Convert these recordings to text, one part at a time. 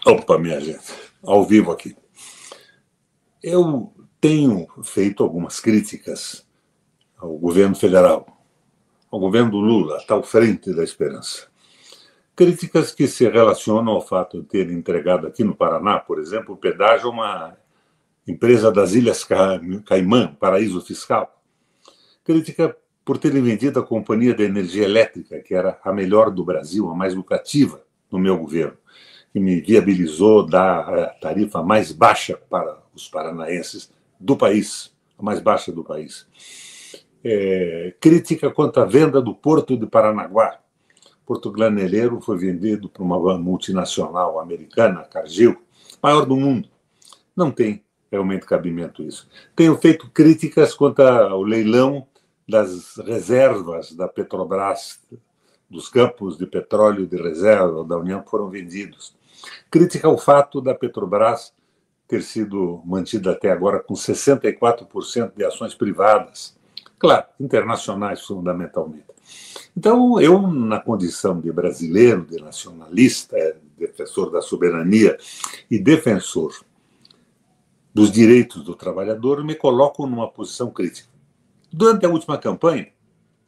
Opa, minha gente, ao vivo aqui. Eu tenho feito algumas críticas ao governo federal, ao governo do Lula, a tal Frente da Esperança. Críticas que se relacionam ao fato de ter entregado aqui no Paraná, por exemplo, o pedágio a uma empresa das Ilhas Caimã, paraíso fiscal. Crítica por terem vendido a companhia de energia elétrica, que era a melhor do Brasil, a mais lucrativa no meu governo, que me viabilizou dar a tarifa mais baixa para os paranaenses do país, a mais baixa do país. Crítica quanto à venda do Porto de Paranaguá. Porto Graneleiro foi vendido para uma multinacional americana, a Cargill, maior do mundo. Não tem realmente cabimento isso. Tenho feito críticas quanto ao leilão das reservas da Petrobras, dos campos de petróleo de reserva da União que foram vendidos. Crítica ao fato da Petrobras ter sido mantida até agora com 64% de ações privadas, claro, internacionais fundamentalmente. Então, eu, na condição de brasileiro, de nacionalista, defensor da soberania e defensor dos direitos do trabalhador, me coloco numa posição crítica. Durante a última campanha,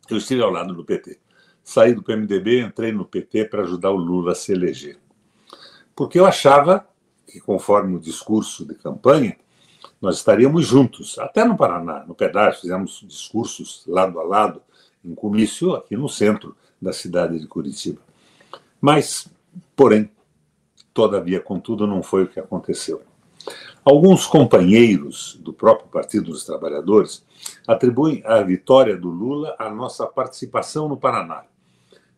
eu estive ao lado do PT. Saí do PMDB, entrei no PT para ajudar o Lula a se eleger. Porque eu achava que, conforme o discurso de campanha, nós estaríamos juntos. Até no Paraná, no pedágio, fizemos discursos lado a lado, em comício aqui no centro da cidade de Curitiba. Mas, porém, todavia, contudo, não foi o que aconteceu. Alguns companheiros do próprio Partido dos Trabalhadores atribuem a vitória do Lula à nossa participação no Paraná.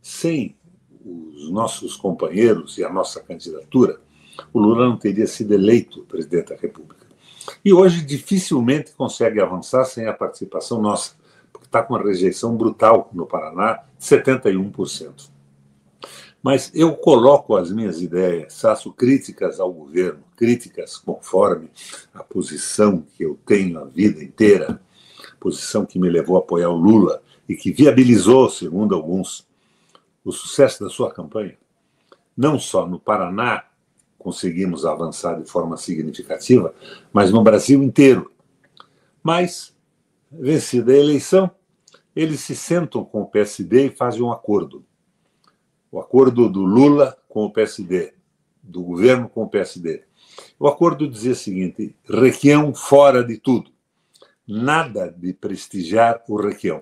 Sem os nossos companheiros e a nossa candidatura, o Lula não teria sido eleito presidente da República. E hoje dificilmente consegue avançar sem a participação nossa, porque está com uma rejeição brutal no Paraná, 71%. Mas eu coloco as minhas ideias, faço críticas ao governo, críticas conforme a posição que eu tenho a vida inteira, posição que me levou a apoiar o Lula e que viabilizou, segundo alguns, o sucesso da sua campanha. Não só no Paraná conseguimos avançar de forma significativa, mas no Brasil inteiro. Mas, vencida a eleição, eles se sentam com o PSD e fazem um acordo. O acordo do Lula com o PSD, do governo com o PSD. O acordo dizia o seguinte: Requião fora de tudo. Nada de prestigiar o Requião.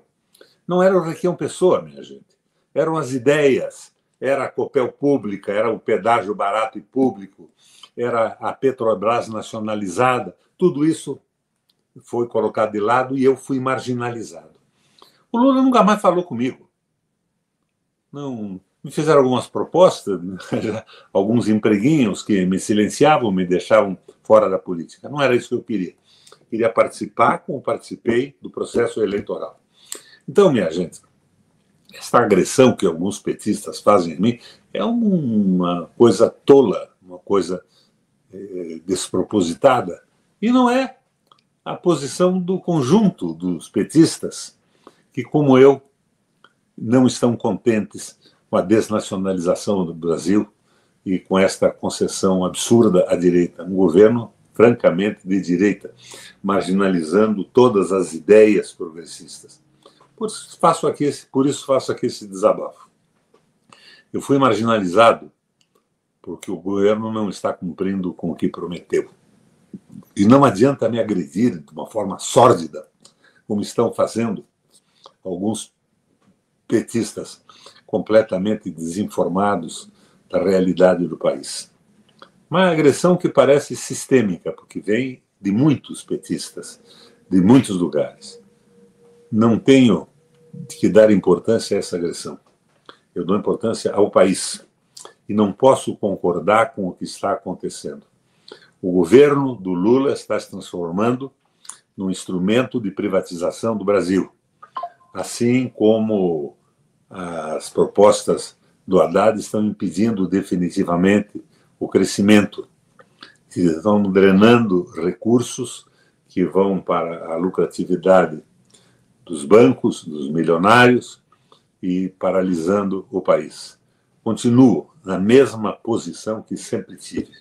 Não era o Requião pessoa, minha gente. Eram as ideias, era a Copel pública, era o pedágio barato e público, era a Petrobras nacionalizada. Tudo isso foi colocado de lado e eu fui marginalizado. O Lula nunca mais falou comigo. Não... Me fizeram algumas propostas, alguns empreguinhos que me silenciavam, me deixavam fora da política. Não era isso que eu queria. Queria participar, como participei, do processo eleitoral. Então, minha gente, essa agressão que alguns petistas fazem em mim é uma coisa tola, uma coisa despropositada. E não é a posição do conjunto dos petistas, que, como eu, não estão contentes com a desnacionalização do Brasil e com esta concessão absurda à direita. Um governo, francamente, de direita, marginalizando todas as ideias progressistas. Por isso faço aqui esse desabafo. Eu fui marginalizado porque o governo não está cumprindo com o que prometeu. E não adianta me agredir de uma forma sórdida, como estão fazendo alguns petistas completamente desinformados da realidade do país. Uma agressão que parece sistêmica, porque vem de muitos petistas, de muitos lugares. Não tenho que dar importância a essa agressão. Eu dou importância ao país. E não posso concordar com o que está acontecendo. O governo do Lula está se transformando num instrumento de privatização do Brasil. Assim como as propostas do Haddad estão impedindo definitivamente o crescimento. Estão drenando recursos que vão para a lucratividade dos bancos, dos milionários, e paralisando o país. Continuo na mesma posição que sempre tive.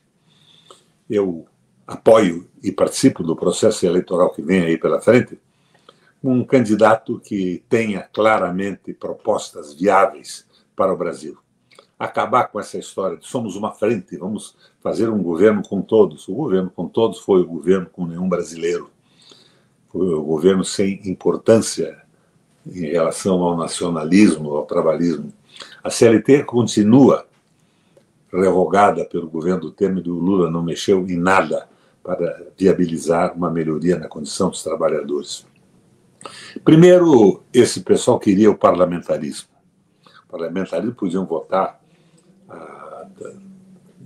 eu apoio e participo do processo eleitoral que vem aí pela frente, um candidato que tenha claramente propostas viáveis para o Brasil. Acabar com essa história de somos uma frente, vamos fazer um governo com todos. O governo com todos foi o governo com nenhum brasileiro. Foi o governo sem importância em relação ao nacionalismo, ao trabalhismo. A CLT continua revogada pelo governo do Temer e o Lula não mexeu em nada para viabilizar uma melhoria na condição dos trabalhadores. Primeiro, esse pessoal queria o parlamentarismo. O parlamentarismo podiam votar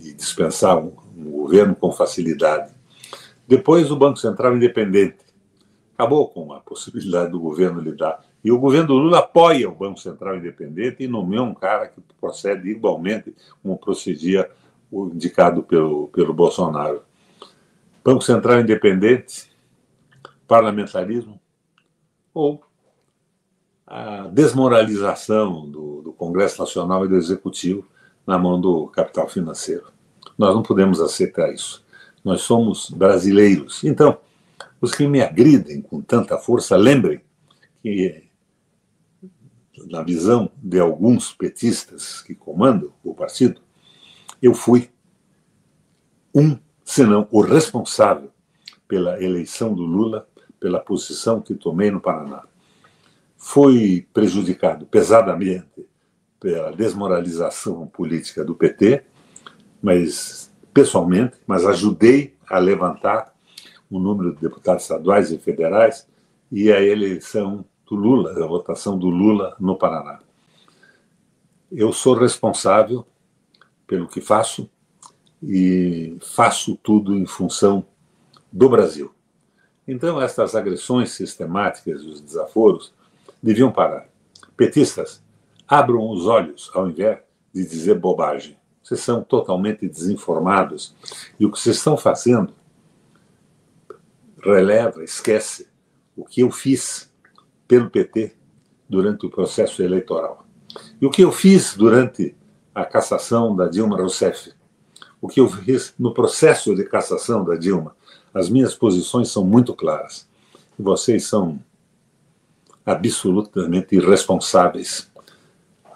e dispensar um governo com facilidade. Depois, o Banco Central independente. Acabou com a possibilidade do governo lidar. E o governo do Lula apoia o Banco Central independente e nomeou um cara que procede igualmente como procedia o indicado pelo Bolsonaro. Banco Central independente, parlamentarismo ou a desmoralização do Congresso Nacional e do Executivo na mão do capital financeiro. Nós não podemos aceitar isso. Nós somos brasileiros. Então, os que me agridem com tanta força, lembrem que, na visão de alguns petistas que comandam o partido, eu fui senão o responsável pela eleição do Lula, pela posição que tomei no Paraná. Fui prejudicado pesadamente pela desmoralização política do PT, mas pessoalmente, mas ajudei a levantar o número de deputados estaduais e federais e a eleição do Lula, a votação do Lula no Paraná. Eu sou responsável pelo que faço e faço tudo em função do Brasil. Então, estas agressões sistemáticas e os desaforos deviam parar. Petistas, abram os olhos ao invés de dizer bobagem. Vocês são totalmente desinformados e o que vocês estão fazendo releva, esquece o que eu fiz pelo PT durante o processo eleitoral. E o que eu fiz durante a cassação da Dilma Rousseff, o que eu fiz no processo de cassação da Dilma, as minhas posições são muito claras. E vocês são absolutamente irresponsáveis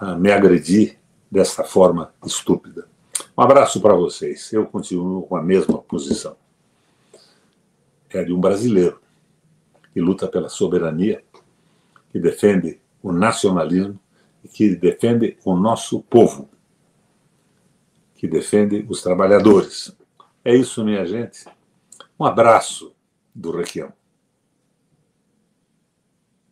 a me agredir dessa forma estúpida. Um abraço para vocês. Eu continuo com a mesma posição. É de um brasileiro que luta pela soberania, que defende o nacionalismo e que defende o nosso povo, que defende os trabalhadores. É isso, minha gente. Um abraço do Requião.